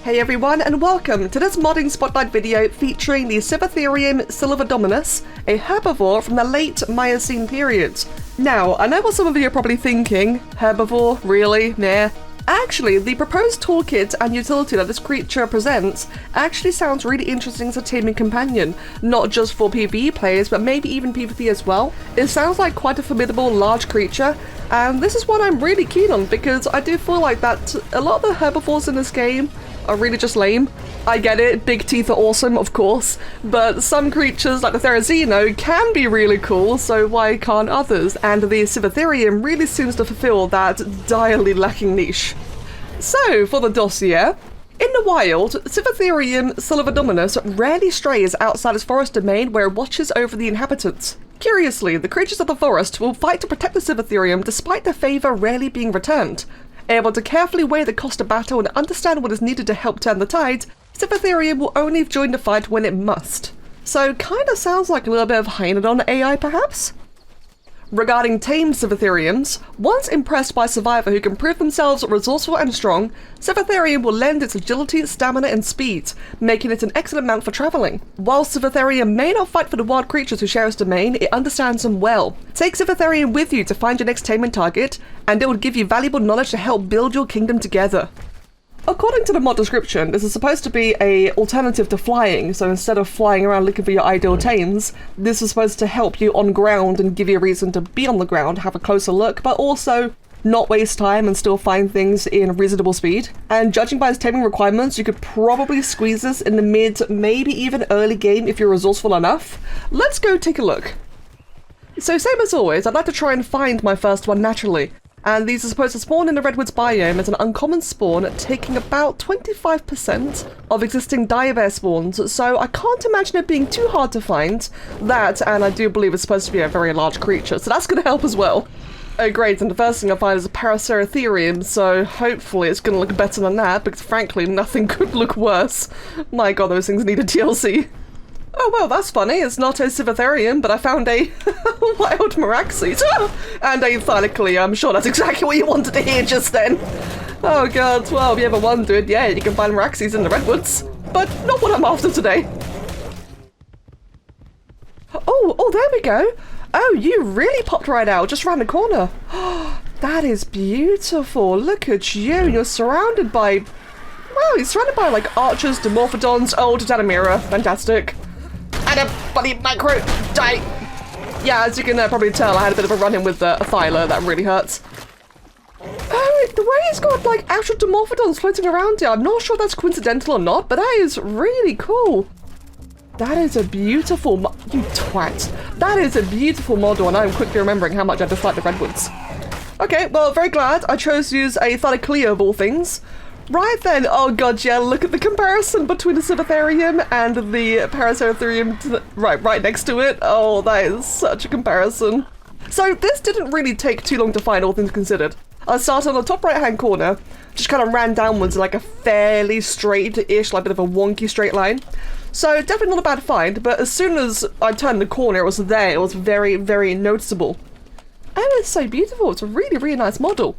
Hey everyone, and welcome to this modding spotlight video featuring the Sivatherium Dossier, a herbivore from the late Miocene period. Now, I know what some of you are probably thinking, herbivore, really, meh. Actually, the proposed toolkit and utility that this creature presents actually sounds really interesting as a taming companion, not just for PvE players, but maybe even PvP as well. It sounds like quite a formidable large creature, and this is one I'm really keen on because I do feel like that a lot of the herbivores in this game are really just lame. I get it, big teeth are awesome, of course, but some creatures like the Therizino can be really cool, so why can't others? And the Sivatherium really seems to fulfill that direly lacking niche. So, for the dossier, in the wild, Sivatherium rarely strays outside its forest domain where it watches over the inhabitants. Curiously, the creatures of the forest will fight to protect the Sivatherium despite their favour rarely being returned. Able to carefully weigh the cost of battle and understand what is needed to help turn the tide, Sivatherium will only join the fight when it must. So kinda sounds like a little bit of Hynodon AI perhaps? Regarding tamed Sivatheriums, once impressed by a survivor who can prove themselves resourceful and strong, Sivatherium will lend its agility, stamina and speed, making it an excellent mount for travelling. While Sivatherium may not fight for the wild creatures who share its domain, it understands them well. Take Sivatherium with you to find your next taming target, and it will give you valuable knowledge to help build your kingdom together. According to the mod description, this is supposed to be an alternative to flying, so instead of flying around looking for your ideal tames, this is supposed to help you on ground and give you a reason to be on the ground, have a closer look, but also not waste time and still find things in reasonable speed. And judging by its taming requirements, you could probably squeeze this in the mid, maybe even early game if you're resourceful enough. Let's go take a look. So same as always, I'd like to try and find my first one naturally. And these are supposed to spawn in the redwoods biome as an uncommon spawn, taking about 25% of existing dire bear spawns, so I can't imagine it being too hard to find. That, and I do believe it's supposed to be a very large creature, so that's going to help as well. Oh great, and the first thing I find is a Sivatherium, so hopefully it's going to look better than that, because frankly nothing could look worse. My god, those things need a DLC. Oh well, that's funny. It's not a Sivatherium, but I found a wild Meraxes and a Thylacolea. I'm sure that's exactly what you wanted to hear just then. Oh god, well, if you ever wondered, yeah, you can find Meraxes in the redwoods, but not what I'm after today. Oh, there we go. Oh, you really popped right out, just around the corner. That is beautiful. Look at you. You're surrounded by, wow, you're surrounded by like archers, dimorphodons, Titanimera. Fantastic. And a bloody micro die. Yeah, as you can probably tell, I had a bit of a run-in with a Thyla. That really hurts. Oh, the way he's got like actual dimorphodons floating around here, I'm not sure if that's coincidental or not, but that is really cool. That is a beautiful you twat. That is a beautiful model, and I'm quickly remembering how much I dislike the redwoods. Okay, well, very glad I chose to use a Thylacolea of all things. Right then, oh god, yeah, look at the comparison between the Sivatherium and the Sivatherium right next to it. Oh, that is such a comparison. So this didn't really take too long to find, all things considered. I started on the top right-hand corner, just kind of ran downwards in like a fairly straight-ish, like a bit of a wonky straight line. So definitely not a bad find, but as soon as I turned the corner, it was there. It was very, very noticeable. And it's so beautiful. It's a really, really nice model.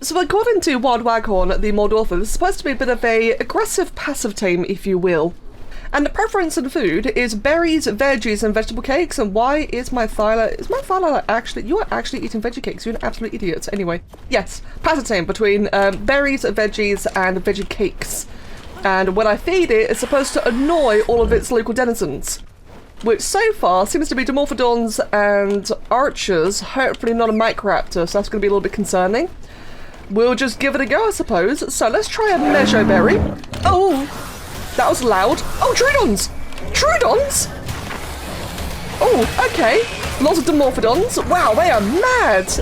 So according to WildWaghorn, the mod author, this is supposed to be a bit of a aggressive passive tame, if you will. And the preference in food is berries, veggies, and vegetable cakes. And why is my Thyla actually, you are actually eating veggie cakes, you're an absolute idiot. Anyway, yes, passive tame between berries, veggies, and veggie cakes. And when I feed it, it's supposed to annoy all of its local denizens. Which so far seems to be dimorphodons and archers, hopefully not a Microraptor, so that's going to be a little bit concerning. We'll just give it a go, I suppose. So let's try a Measure Berry. Oh, that was loud. Oh, Trudons! Trudons! Oh, okay. Lots of Dimorphodons. Wow, they are mad.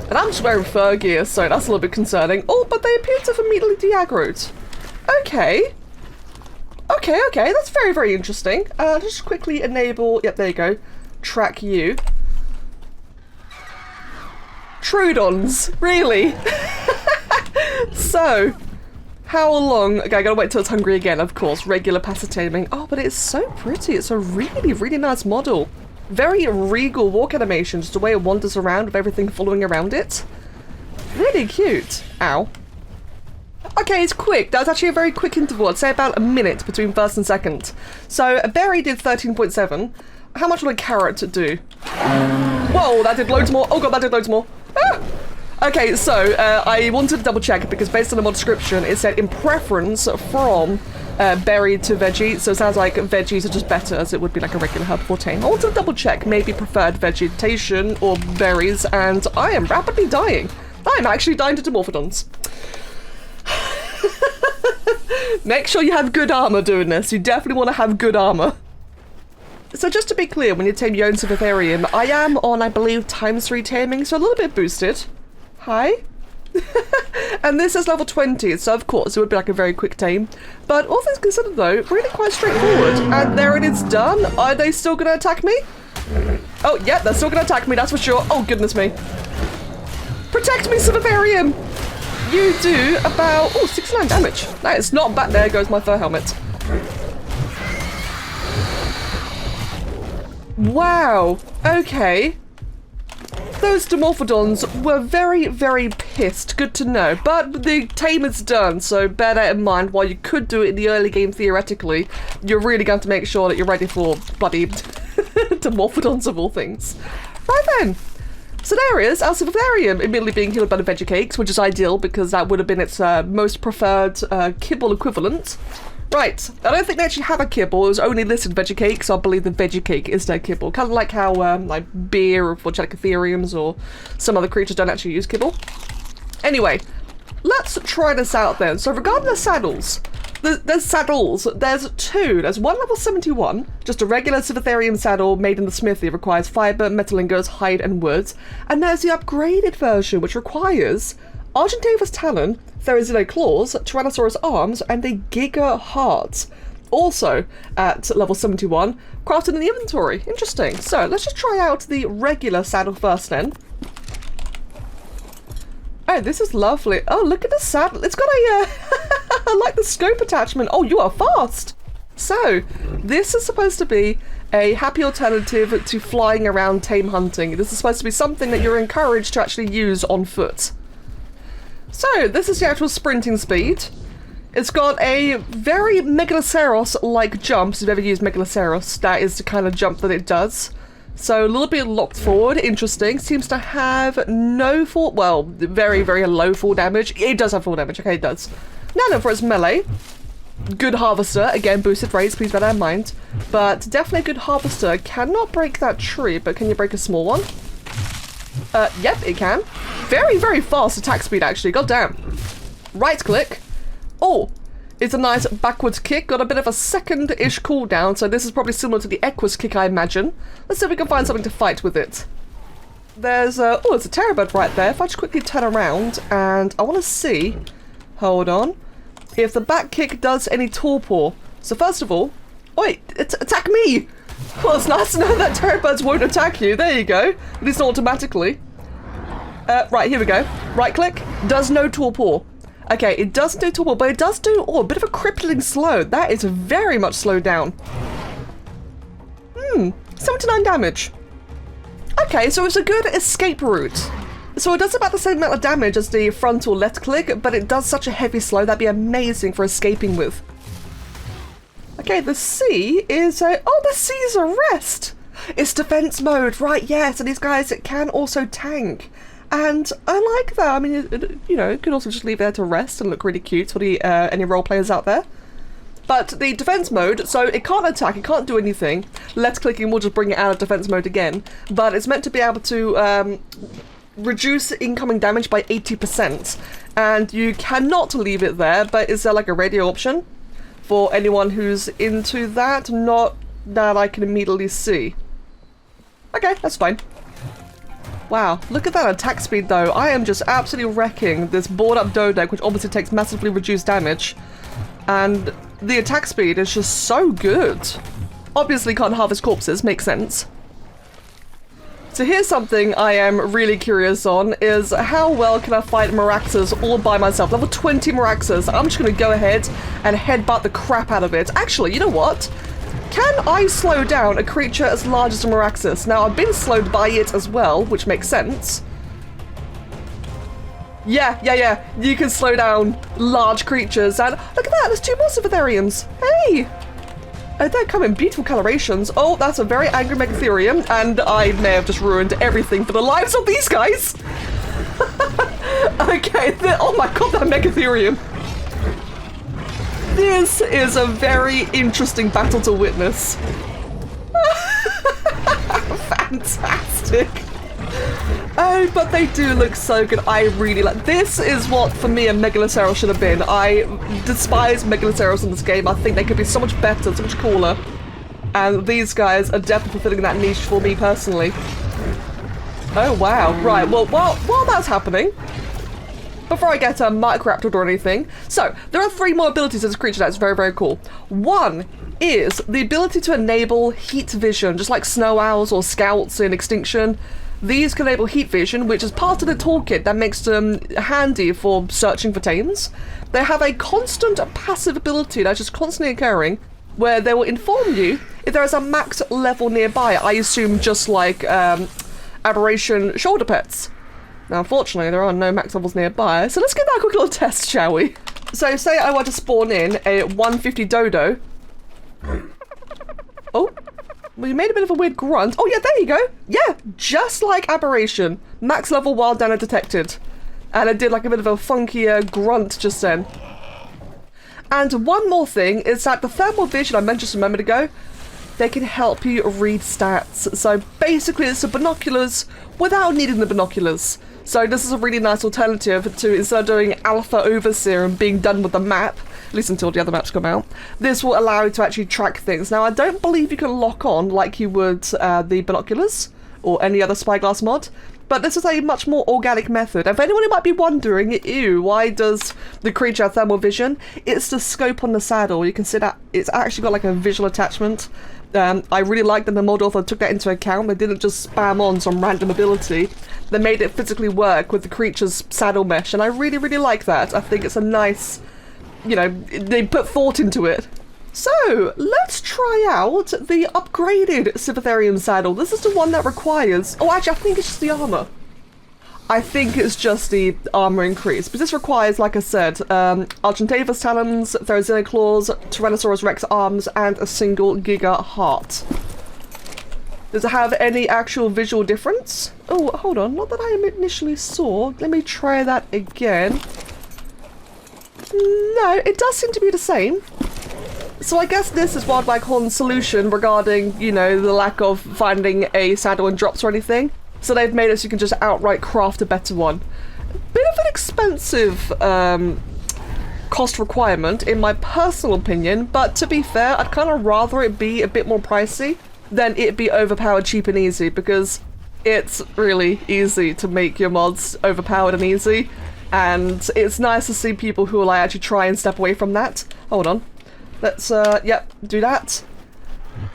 And I'm just wearing fur gear, so that's a little bit concerning. Oh, but they appear to have immediately de-aggroed. Okay. Okay, that's very, very interesting. Just quickly enable, yep, there you go. Track you. Trudons, really? So, how long? Okay, I gotta wait till it's hungry again, of course. Regular passive taming. Oh, but it's so pretty. It's a really, really nice model. Very regal walk animation, just the way it wanders around with everything following around it. Really cute. Ow. Okay, it's quick. That's actually a very quick interval. I'd say about a minute between first and second. So a berry did 13.7. How much will a carrot do? Whoa, that did loads more. Oh god, that did loads more. Ah! Okay, so I wanted to double check because based on the mod description, it said in preference from berry to veggie. So it sounds like veggies are just better as it would be like a regular herbivore tame. I wanted to double check, maybe preferred vegetation or berries, and I am rapidly dying. I'm actually dying to Dimorphodons. Make sure you have good armor doing this. You definitely want to have good armor. So just to be clear, when you tame your own Sivatherium, I am on, I believe, ×3 taming, so a little bit boosted. Hi. And this is level 20, so of course it would be like a very quick tame. But all things considered though, really quite straightforward. And there it is done. Are they still going to attack me? Oh, yeah, they're still going to attack me, that's for sure. Oh, goodness me. Protect me, Sivatherium! You do about, 69 damage. That is not bad. There goes my fur helmet. Wow. Okay. Those Dimorphodons were very, very pissed. Good to know. But the tame is done, so bear that in mind. While you could do it in the early game theoretically, you're really going to make sure that you're ready for bloody Dimorphodons of all things. Right then. So there is our Sivatherium, immediately being healed by the veggie cakes, which is ideal because that would have been its most preferred kibble equivalent. Right, I don't think they actually have a kibble. It was only listed veggie cake, so I believe the veggie cake is their kibble. Kind of like how like beer for Chalicotheriums or some other creatures don't actually use kibble. Anyway, let's try this out then. So regarding the saddles, there's two. There's one level 71, just a regular Sivatherium saddle made in the smithy. It requires fiber, metal ingots, hide, and wood. And there's the upgraded version, which requires Argentavis talon, Therizino claws, Tyrannosaurus arms, and a Giga heart. Also at level 71, crafted in the inventory. Interesting. So let's just try out the regular saddle first then. Oh, this is lovely. Oh, look at the saddle. It's got a, I like the scope attachment. Oh, you are fast. So, this is supposed to be a happy alternative to flying around tame hunting. This is supposed to be something that you're encouraged to actually use on foot. So, this is the actual sprinting speed. It's got a very megaloceros-like jump. So if you've ever used megaloceros, that is the kind of jump that it does. So a little bit locked forward, interesting. Seems to have no fall, well, very, very low fall damage. It does have fall damage, okay, it does. Now then, for its melee, good harvester, again, boosted raise, please bear that in mind. But definitely a good harvester. Cannot break that tree, but can you break a small one? Yep, it can. Very, very fast attack speed, actually, goddamn. Right click. Oh, it's a nice backwards kick, got a bit of a second-ish cooldown, so this is probably similar to the Equus kick, I imagine. Let's see if we can find something to fight with it. There's a, oh, it's a terrorbird right there. If I just quickly turn around, and I want to see, hold on, if the back kick does any torpor. So first of all, wait, attack me! Well, it's nice to know that terrorbirds won't attack you, there you go, at least not automatically. Right, here we go. Right click, does no torpor. Okay, it doesn't do torpor, but it does do, a bit of a crippling slow. That is very much slowed down. 79 damage. Okay, so it's a good escape route. So it does about the same amount of damage as the frontal left click, but it does such a heavy slow, that'd be amazing for escaping with. Okay, the C is a, oh, the C is a rest. It's defense mode, right, yes, and these guys can also tank. And I like that. I mean, you know, you could also just leave it there to rest and look really cute for the any role players out there. But the defense mode, so it can't attack, it can't do anything. Left clicking will just bring it out of defense mode again. But it's meant to be able to reduce incoming damage by 80%. And you cannot leave it there, but is there like a radio option for anyone who's into that? Not that I can immediately see. Okay, that's fine. Wow, look at that attack speed though. I am just absolutely wrecking this bored up Dodec, which obviously takes massively reduced damage. And the attack speed is just so good. Obviously can't harvest corpses, makes sense. So here's something I am really curious on, is how well can I fight Meraxes all by myself? Level 20 Meraxes. I'm just going to go ahead and headbutt the crap out of it. Actually, you know what? Can I slow down a creature as large as a Meraxes? Now, I've been slowed by it as well, which makes sense. Yeah. You can slow down large creatures. And look at that, there's 2 more Sivatheriums. Hey! They're coming beautiful colorations. Oh, that's a very angry Megatherium, and I may have just ruined everything for the lives of these guys. Okay, oh my god, that Megatherium. This is a very interesting battle to witness. Fantastic. Oh, but they do look so good. I really like... This is what, for me, a megaloceros should have been. I despise megaloceros in this game. I think they could be so much better, so much cooler. And these guys are definitely fulfilling that niche for me personally. Oh, wow. Right, well, while that's happening, before I get microraptored or anything, so there are 3 more abilities as a creature that's very, very cool. One is the ability to enable heat vision, just like snow owls or scouts in Extinction. These can enable heat vision, which is part of the toolkit that makes them handy for searching for tames. They have a constant passive ability that's just constantly occurring, where they will inform you if there is a max level nearby. I assume just like aberration shoulder pets. Now, unfortunately, there are no max levels nearby, so let's give that a quick little test, shall we? So, say I were to spawn in a 150 dodo. Oh. Well, you made a bit of a weird grunt. Oh, yeah, there you go. Yeah, just like aberration. Max level wild dano detected. And it did like a bit of a funkier grunt just then. And one more thing is that the thermal vision I mentioned just a moment ago, they can help you read stats. So basically it's the binoculars without needing the binoculars. So this is a really nice alternative to, instead of doing alpha overseer and being done with the map, at least until the other maps come out, this will allow you to actually track things. Now, I don't believe you can lock on like you would the binoculars or any other spyglass mod, but this is a much more organic method. And for anyone who might be wondering, ew, why does the creature have thermal vision? It's the scope on the saddle. You can see that it's actually got like a visual attachment. I really like that the mod author took that into account. They didn't just spam on some random ability. They made it physically work with the creature's saddle mesh, and I really, really like that. I think it's a nice, you know, they put thought into it. So, let's try out the upgraded Sivatherium saddle. This is the one that requires... Oh, actually, I think it's just the armor. I think it's just the armor increase, but this requires, like I said, Argentavis talons, Therizino claws, Tyrannosaurus Rex arms, and a single Giga heart. Does it have any actual visual difference? Oh, hold on, not that I initially saw. Let me try that again. No, it does seem to be the same. So I guess this is WildWaghorn's solution regarding, you know, the lack of finding a saddle in drops or anything. So they've made it so you can just outright craft a better one. Bit of an expensive cost requirement, in my personal opinion, but to be fair, I'd kind of rather it be a bit more pricey than it be overpowered cheap and easy, because it's really easy to make your mods overpowered and easy, and it's nice to see people who will actually try and step away from that. Hold on. Let's, yep, do that.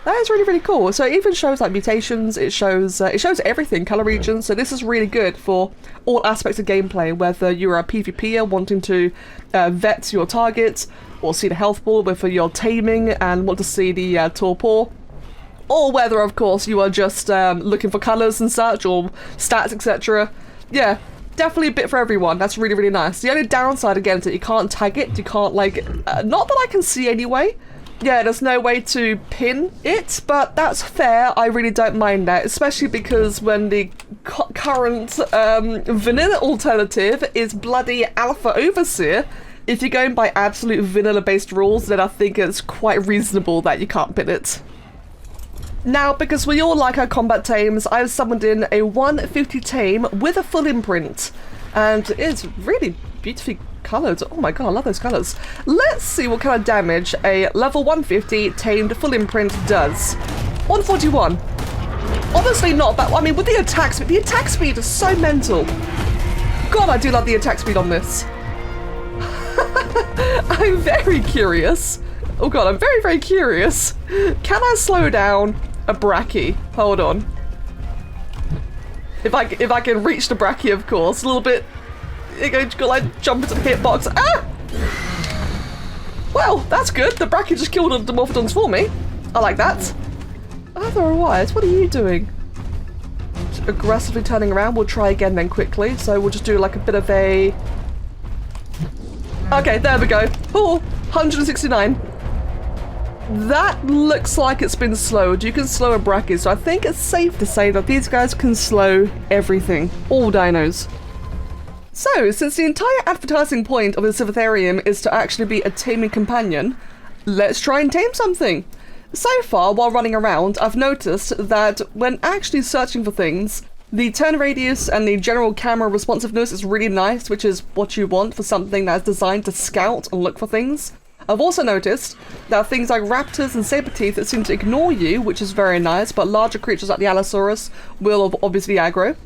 That is really, really cool. So it even shows like mutations, it shows everything, color regions, so this is really good for all aspects of gameplay, whether you're a PvPer wanting to vet your targets, or see the health ball, whether you're taming and want to see the torpor, or whether, of course, you are just looking for colors and such, or stats, etc. Yeah, definitely a bit for everyone. That's really, really nice. The only downside, again, is that you can't tag it, you can't, like, not that I can see anyway. Yeah, there's no way to pin it, but that's fair. I really don't mind that, especially because when the current vanilla alternative is bloody Alpha Overseer, if you're going by absolute vanilla-based rules, then I think it's quite reasonable that you can't pin it. Now, because we all like our combat tames, I've summoned in a 150 tame with a full imprint, and it's really beautifully coloured. Oh my god, I love those colours. Let's see what kind of damage a level 150 tamed full imprint does. 141. Obviously not bad. I mean, with the attack speed is so mental. God, I do love the attack speed on this. I'm very curious. Oh god, I'm very, very curious. Can I slow down a Brachy? Hold on. If I can reach the Brachy, of course. A little bit. You're going to like jump into the hitbox. Ah! Well, that's good. The Brachy just killed the Morphodons for me. I like that. Otherwise, what are you doing? not aggressively turning around, we'll try again then quickly. So we'll just do like a bit of a... Okay, there we go. Oh, 169. That looks like it's been slowed. You can slow a bracket, so I think it's safe to say that these guys can slow everything. All dinos. So, since the entire advertising point of the Sivatherium is to actually be a taming companion, let's try and tame something. So far, while running around, I've noticed that when actually searching for things, the turn radius and the general camera responsiveness is really nice, which is what you want for something that's designed to scout and look for things. I've also noticed that things like raptors and saber-teeth seem to ignore you, which is very nice, but larger creatures like the Allosaurus will obviously aggro.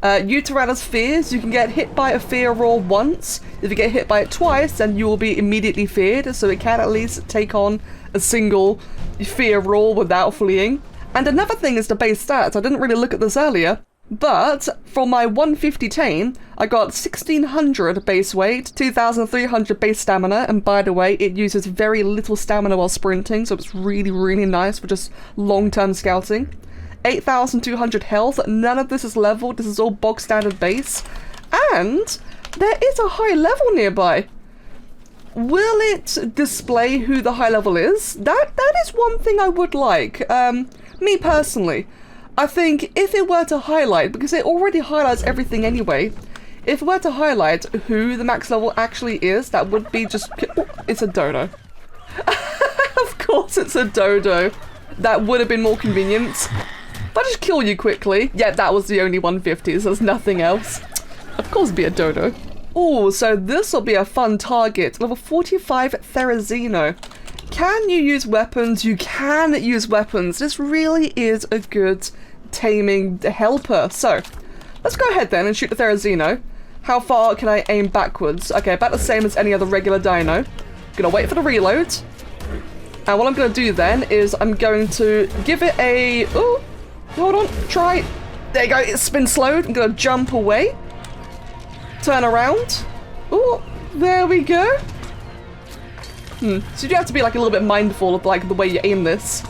Uterana's fears, you can get hit by a fear roar once. If you get hit by it twice, then you will be immediately feared, so it can at least take on a single fear roar without fleeing. And another thing is the base stats. I didn't really look at this earlier, but for my 150 tame, I got 1600 base weight, 2300 base stamina, and by the way, it uses very little stamina while sprinting, so it's really, really nice for just long-term scouting. 8200 health, none of this is leveled, this is all bog standard base, and there is a high level nearby. Will it display who the high level is? That is one thing I would like. Me personally, I think if it were to highlight, because it already highlights everything anyway, if it were to highlight who the max level actually is, that would be just... It's a dodo. Of course it's a dodo. That would have been more convenient. If I just kill you quickly... Yeah, that was the only 150, so there's nothing else. Of course it'd be a dodo. Oh, so this will be a fun target. Level 45 Therizino. Can you use weapons? You can use weapons. This really is a good taming helper. So, let's go ahead then and shoot the Therizino. How far can I aim backwards? Okay, about the same as any other regular dino. Gonna wait for the reload. And what I'm gonna do then is I'm going to give it a... Oh, hold on, try. There you go, it's been slowed. I'm gonna jump away. Turn around. Oh, there we go. So you have to be like a little bit mindful of like the way you aim this.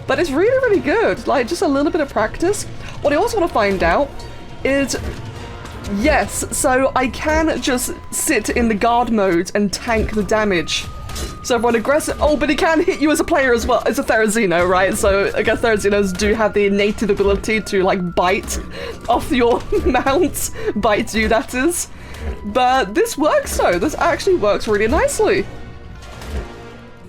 But it's really, really good. Like just a little bit of practice. What I also want to find out is, yes, so I can just sit in the guard mode and tank the damage. So if I'm aggressive, oh, but it can hit you as a player as well. It's a Therizino, right? So I guess Therizinos do have the native ability to like bite off your mount. Bite you, that is. But this works though. This actually works really nicely.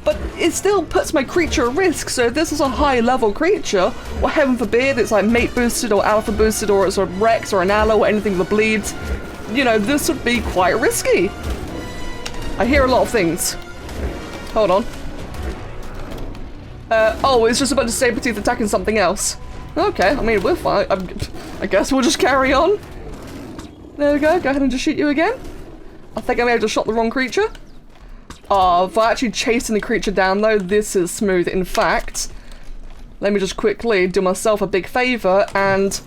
But it still puts my creature at risk, so if this is a high level creature, or heaven forbid it's like mate boosted or alpha boosted or it's a Rex or an Allo or anything that bleeds, you know, this would be quite risky. I hear a lot of things. Hold on. Oh, it's just a bunch of saber-teeth attacking something else. Okay, I mean, we're fine. I guess we'll just carry on. There we go, go ahead and just shoot you again. I think I may have just shot the wrong creature. Oh, for actually chasing the creature down though, this is smooth. In fact, let me just quickly do myself a big favor and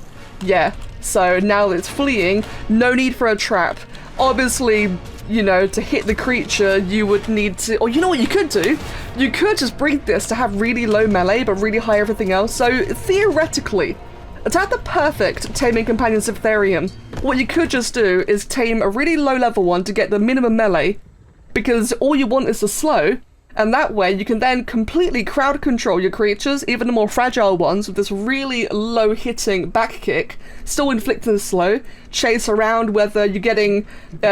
yeah, so now that it's fleeing, no need for a trap. Obviously, you know, to hit the creature, you would need to, or you know what you could do? You could just breed this to have really low melee, but really high everything else. So theoretically, to have the perfect taming companion Sivatherium, what you could just do is tame a really low level one to get the minimum melee, because all you want is the slow, and that way you can then completely crowd control your creatures, even the more fragile ones, with this really low hitting back kick, still inflicting the slow, chase around, whether you're getting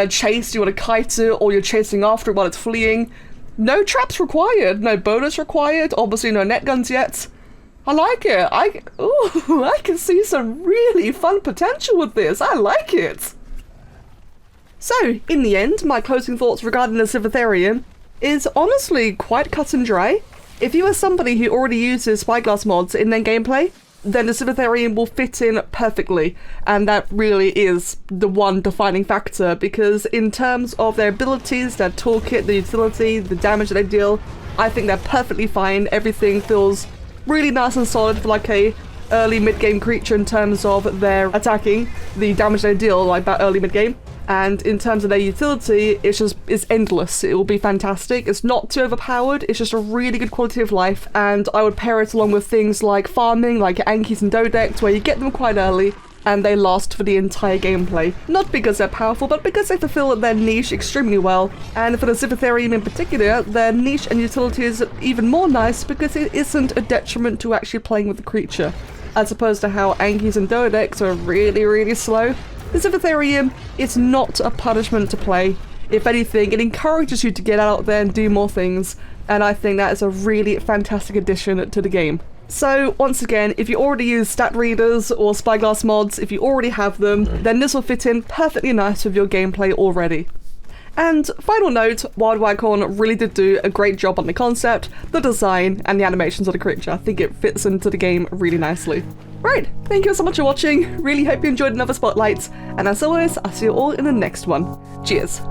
chased, you want to kite it, or you're chasing after it while it's fleeing. No traps required, no bonus required, obviously no net guns yet. I like it. I can see some really fun potential with this. I like it. So, in the end, my closing thoughts regarding the Sivatherium is honestly quite cut and dry. If you are somebody who already uses spyglass mods in their gameplay, then the Sivatherium will fit in perfectly, and that really is the one defining factor, because in terms of their abilities, their toolkit, the utility, the damage that they deal, I think they're perfectly fine. Everything feels really nice and solid for like a early mid-game creature in terms of their attacking, the damage they deal like that early mid-game. And in terms of their utility, it's endless. It will be fantastic. It's not too overpowered. It's just a really good quality of life. And I would pair it along with things like farming, like Ankies and Dodecks, where you get them quite early and they last for the entire gameplay. Not because they're powerful, but because they fulfill their niche extremely well. And for the Sivatherium in particular, their niche and utility is even more nice because it isn't a detriment to actually playing with the creature. As opposed to how Ankies and Dodecks are really, really slow. The Sivatherium is not a punishment to play. If anything, it encourages you to get out there and do more things, and I think that is a really fantastic addition to the game. So once again, if you already use stat readers or spyglass mods, if you already have them, then this will fit in perfectly nice with your gameplay already. And final note, WildWaghorn really did do a great job on the concept, the design, and the animations of the creature. I think it fits into the game really nicely. Right, thank you so much for watching, really hope you enjoyed another Spotlight, and as always, I'll see you all in the next one. Cheers!